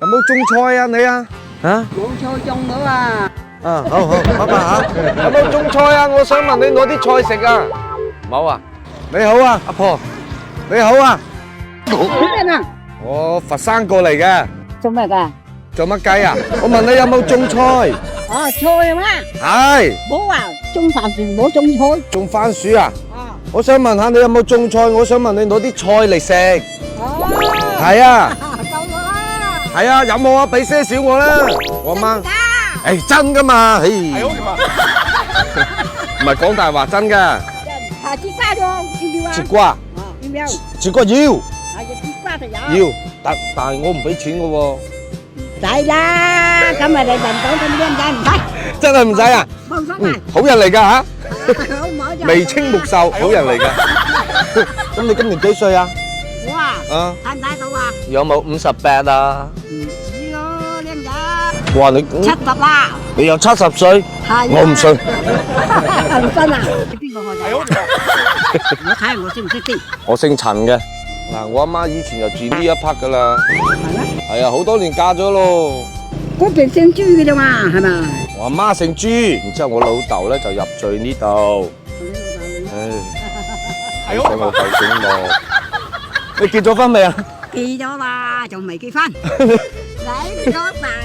有冇種菜啊你啊？嚇？冇菜種到啊！啊，好，拜拜嚇。有冇種菜啊？我想問你攞啲菜食啊。冇啊？你好啊，阿婆。你好啊。邊啊？我佛山過嚟嘅。做咩㗎？做乜雞啊？我問你有冇種菜？哦，菜咩？係。冇啊，種番薯冇種菜。種番薯啊？啊。我想問下你有冇種菜？我想問你攞啲菜嚟食。哦。係啊。夠咗啦。係啊，有冇啊？俾些少我啦。我媽。誒，真㗎嘛？係好嘛？唔係講大話，真㗎。啊，節瓜咗，要唔要啊？節瓜。要唔要？節瓜要。係隻節瓜就有。要，但係我唔俾錢㗎喎。使啦，咁咪你問到咁靚仔唔使。真係唔使啊？冇所謂。好人嚟㗎嚇。好唔好就？眉清目秀，好人嚟㗎。咁你今年幾歲啊？我啊，啊？睇唔睇到啊？有冇58啊？唔知咯，靚仔。哇！你70啦。你有70歲？係。我唔信。唔信啊？邊個學仔？我睇下我識唔識啲。我姓陳嘅。嗱，我阿媽以前就住呢一 part 㗎啦。係咩？係啊，好多年嫁咗咯。嗰邊姓朱嘅啫嘛，係咪？我阿媽姓朱，然之後我老豆咧就入贅呢度。唉，使我夠醒目。你結咗婚未啊？結咗啦，仲未結婚。你講大啦！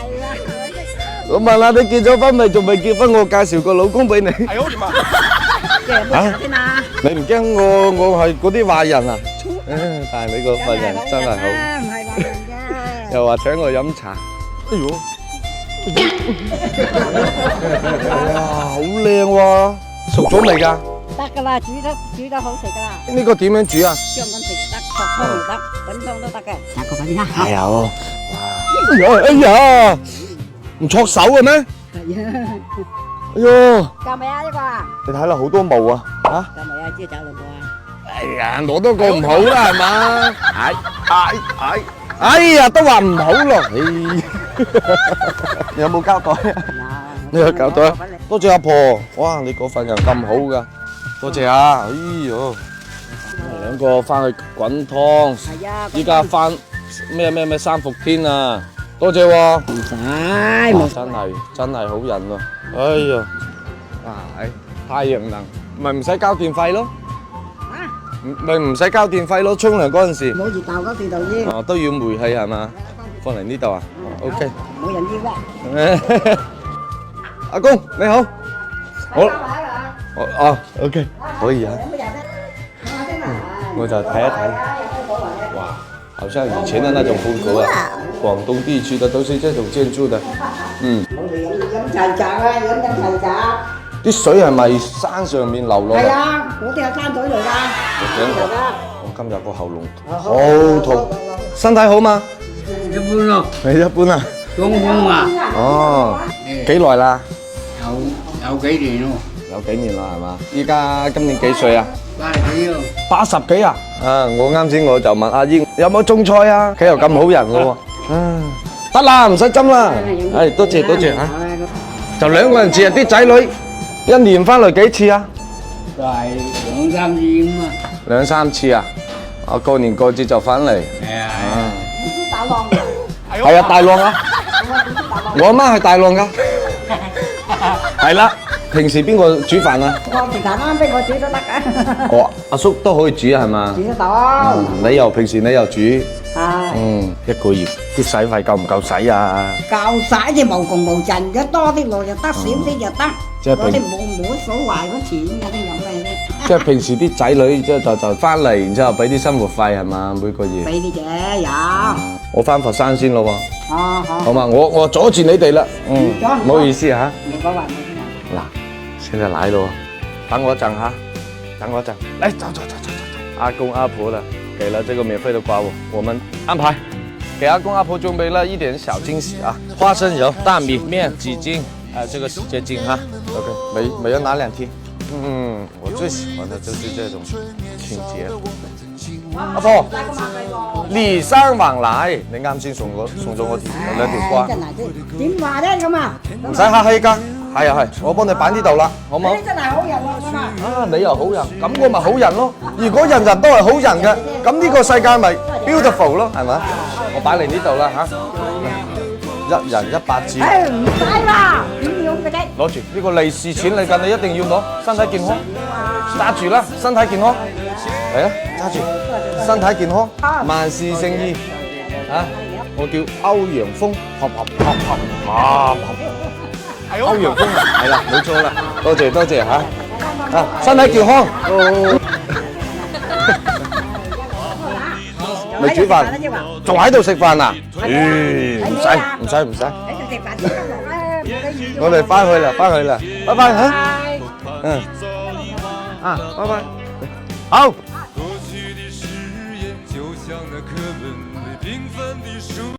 我問下你結咗婚未？仲未結婚，我介紹個老公俾你。係好嘛？嚇？你唔驚我係嗰啲壞人啊？但係你個份人真係好。唔係壞人嘅。又話請我飲茶。哎呦！哇，好靚喎！熟咗未㗎？得㗎啦，煮得好食㗎啦。呢個點樣煮啊？將咁食得，焗湯又得，滾湯都得嘅。嗱，個粉啦嚇。係啊！哇！哎呀！唔搓手嘅咩？係啊。哎呦！夠未啊呢個啊？你睇啦，好多毛啊！嚇？夠未啊？知走兩個啊？哎呀，攞多個唔好啦，係嘛？哎呀，都話唔好咯。你有冇膠袋啊？你有膠袋啊？多謝阿婆。哇，你嗰份人咁好噶，多謝啊！哎呦，兩個翻去滾湯。係啊。依家翻咩三伏天啊！多謝喎。唔使，冇真係好人喎。哎呀，太陽能，咪唔使交電費咯。咪唔使交電費咯，沖涼嗰陣時。冇熱豆嗰時就要。哦，都要煤氣係嘛？放嚟呢度啊 ？OK。冇人要嘅。阿公你好。OK， 可以啊。我就睇一睇。哇，好像以前的那種風格啊，廣東地區的都是這種建築的。嗯。飲齊雜啊，飲齊雜。啲水係咪山上面流落嚟？係啊，嗰啲係山水嚟㗎。我今日個喉嚨好痛，身體好嗎？一般咯。你一般啊？中風啊？哦，幾耐啦？有幾年咯。有幾年啦係嘛？依家今年幾歲啊80幾咯。80幾啊？啊，我啱先我就問阿英有冇種菜啊？佢又咁好人嘅喎。得啦，唔使針啦。誒，多謝嚇。就2個人住啊，啲仔女一年翻嚟幾次啊？都係2、3次咁啊。2、3次啊？啊，過年過節就翻嚟。係啊係啊。大浪。係啊，大浪啊！我阿媽係大浪㗎。係啦，平時邊個煮飯啊？我平常啱俾我煮都得㗎。我阿叔都可以煮係嘛？煮得到。平時你又煮。係。一個月啲使費夠唔夠使啊？夠使就無窮無盡，有多啲落就得，少啲就得。嗰啲冇所謂嗰錢嗰啲有咩咧？即係平時啲仔女即係就翻嚟，然之後俾啲生活費係嘛？每個月。俾啲啫，有。我翻佛山先咯喎。哦好。好嘛，我阻住你哋啦。唔好意思嚇。你講話冇事。嗱，現在來咯，等我一陣嚇，等我一陣。來，走。阿公阿婆的給了這個免費的瓜我們安排。給阿公阿婆準備了一點小驚喜啊！花生油、大米麵幾斤？這個洗潔精哈 ，OK，每人拿2聽。我最喜歡的就是這種情節。阿婆，禮尚往來，你啱先送咗我2條瓜。真係點話咧咁啊？唔使客氣㗎，係，我幫你擺呢度啦，好唔好？你真係好人喎咁啊！啊，你又好人，咁我咪好人咯。如果人人都係好人嘅，咁呢個世界咪 beautiful 咯，係咪？我擺嚟呢度啦嚇，一人100字，唉，唔使啦，點用嘅啫？攞住呢個利是錢嚟㗎，你一定要攞，身體健康，揸住啦，身體健康，嚟啊，揸住，身體健康，萬事勝意，嚇，我叫歐陽鋒，歐陽鋒啊，係啦，冇錯啦，多謝多謝嚇，啊，身體健康，未煮飯，仲喺度食飯啊？唔使，喺度食飯先得落啦，我哋翻去啦，拜拜嚇，嗯，啊，拜拜，好。过去的誓言就像那課本裡平凡的書。